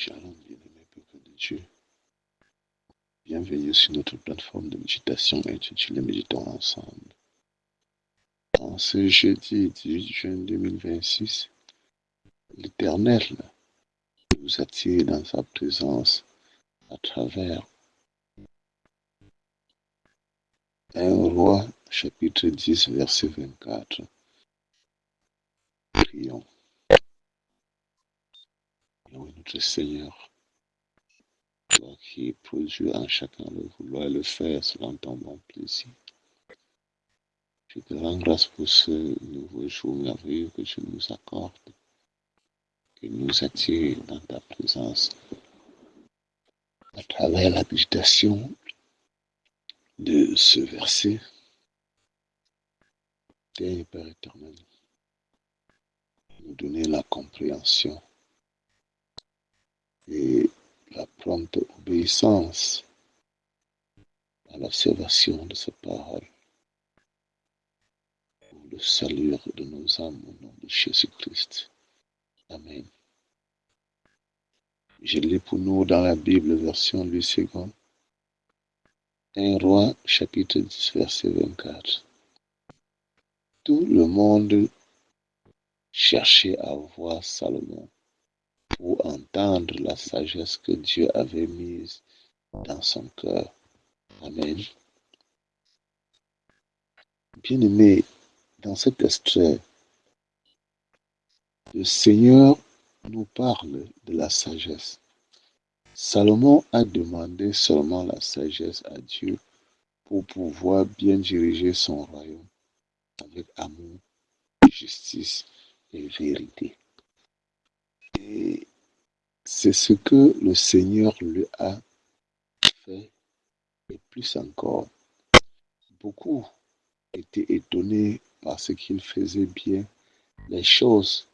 Shalom, bien-aimé peuple de Dieu. Bienvenue sur notre plateforme de méditation intitulée Méditons ensemble. En ce jeudi 18 juin 2026, l'Éternel nous attire dans sa présence à travers 1 Roi, chapitre 10, verset 24. Prions. Louez notre Seigneur, toi qui produis en chacun le vouloir et le faire selon ton bon plaisir. Je te rends grâce pour ce nouveau jour merveilleux que tu nous accordes, qui nous attire dans ta présence à travers la méditation de ce verset. Père éternel, nous donner la compréhension et la prompte obéissance à l'observation de cette parole pour le salut de nos âmes au nom de Jésus-Christ. Amen. Je lis pour nous dans la Bible version Louis II, 1 Roi, chapitre 10, verset 24. Tout le monde cherchait à voir Salomon pour entendre la sagesse que Dieu avait mise dans son cœur. Amen. Bien-aimé, dans cet extrait, le Seigneur nous parle de la sagesse. Salomon a demandé seulement la sagesse à Dieu pour pouvoir bien diriger son royaume avec amour, justice et vérité. Et c'est ce que le Seigneur lui a fait, et plus encore. Beaucoup étaient étonnés par ce qu'il faisait bien les choses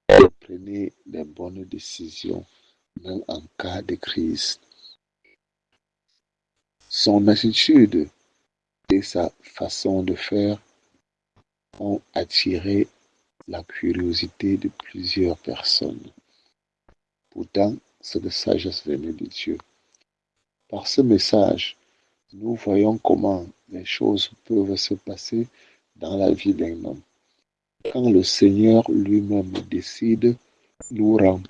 et prenait les bonnes décisions, même en cas de crise. Son attitude et sa façon de faire ont attiré la curiosité de plusieurs personnes. Pourtant, cette sagesse venait de Dieu. Par ce message, nous voyons comment les choses peuvent se passer dans la vie d'un homme. Quand le Seigneur lui-même décide nous rendre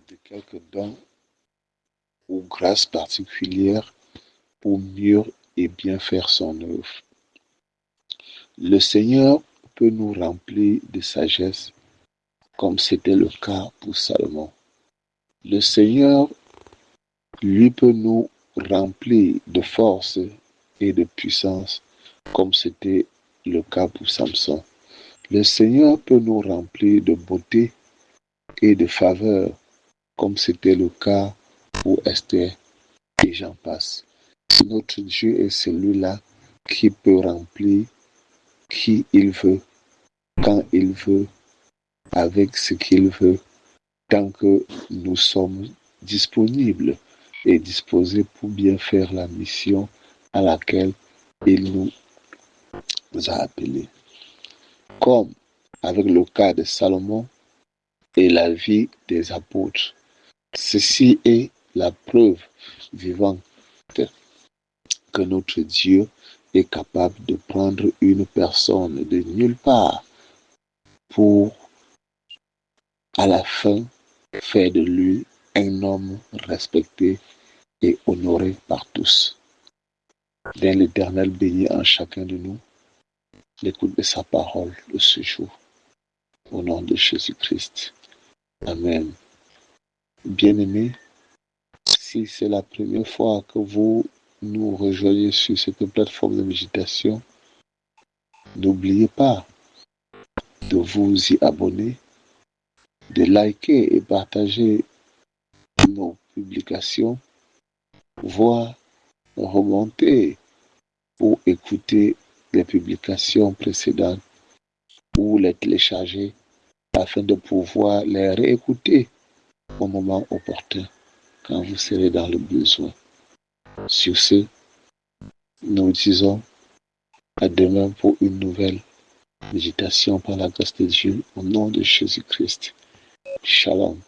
de quelques dons ou grâces particulières pour mieux et bien faire son œuvre. Le Seigneur peut nous remplir de sagesse comme c'était le cas pour Salomon. Le Seigneur, lui, peut nous remplir de force et de puissance comme c'était le cas pour Samson. Le Seigneur peut nous remplir de beauté et de faveur comme c'était le cas pour Esther et j'en passe. Notre Dieu est celui-là qui peut remplir qui il veut, quand il veut, avec ce qu'il veut, tant que nous sommes disponibles et disposés pour bien faire la mission à laquelle il nous a appelés. Comme avec le cas de Salomon et la vie des apôtres, ceci est la preuve vivante que notre Dieu est capable de prendre une personne de nulle part pour, à la fin, faire de lui un homme respecté et honoré par tous. D'un l'Éternel béni en chacun de nous l'écoute de sa parole de ce jour. Au nom de Jésus-Christ. Amen. Bien-aimés, si c'est la première fois que vous nous rejoignez sur cette plateforme de méditation, n'oubliez pas de vous y abonner, de liker et partager nos publications, voire remonter ou écouter les publications précédentes ou les télécharger afin de pouvoir les réécouter au moment opportun quand vous serez dans le besoin. Sur ce, nous disons à demain pour une nouvelle méditation par la grâce de Dieu au nom de Jésus-Christ. Shalom.